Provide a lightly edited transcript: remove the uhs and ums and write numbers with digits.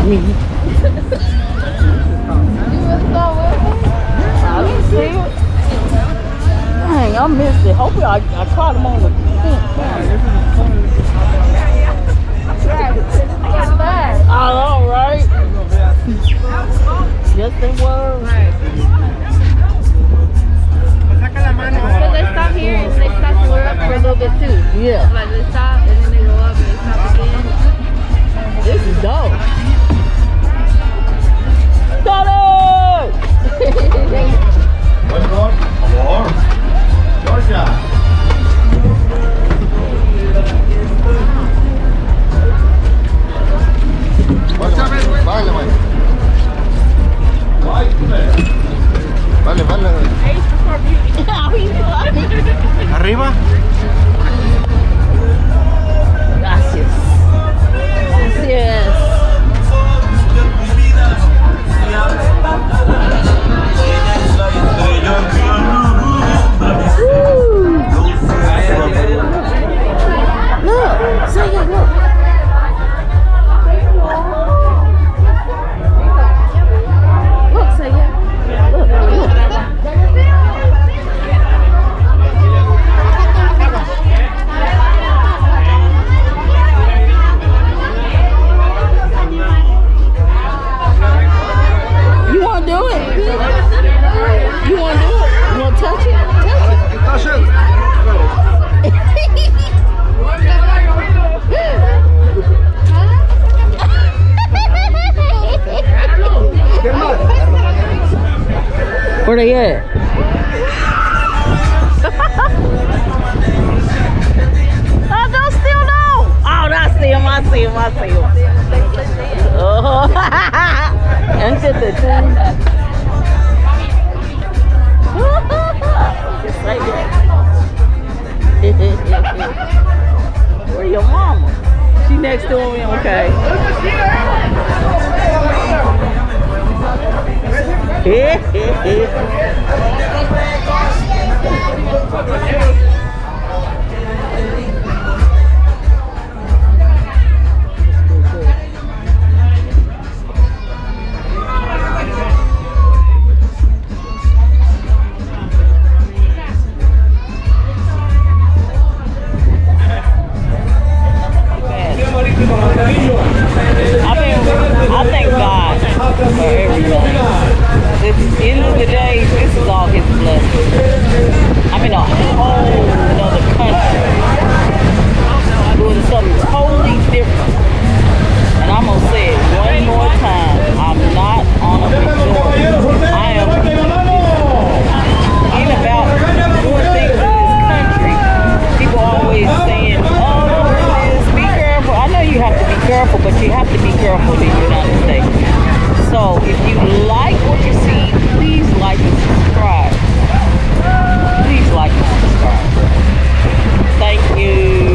me. You I didn't see it. Dang, I missed it. Hopefully I caught him on the thing. I know, right? Yes, they were. So they stop here and they stop to work for a little bit too. Yeah. Like they stop and then they go up and they stop again. This is dope. Got it! What's wrong? Hello? Georgia. Vale, vale. Vale, vale. Arriba. Gracias. Gracias. Look, say it, look. Look, say it. Look, look. You want to do it? You want to do it? You want to touch it? Touch it. Where they at? I don't still know. Oh, I see him. I see him. I see him. Oh, and get the thing. Just like that. Where your mama? She next to me. Okay. I thank God for everything. At the end of the day, this is all His blessing. I'm in a whole another country doing something totally different. And I'm going to say it one more time. I'm not on a resort. I am in about doing things in this country. People always saying, oh, be careful. I know you have to be careful, but you have to be careful in the United States. So if you like what you see, please like and subscribe. Please like and subscribe. Thank you.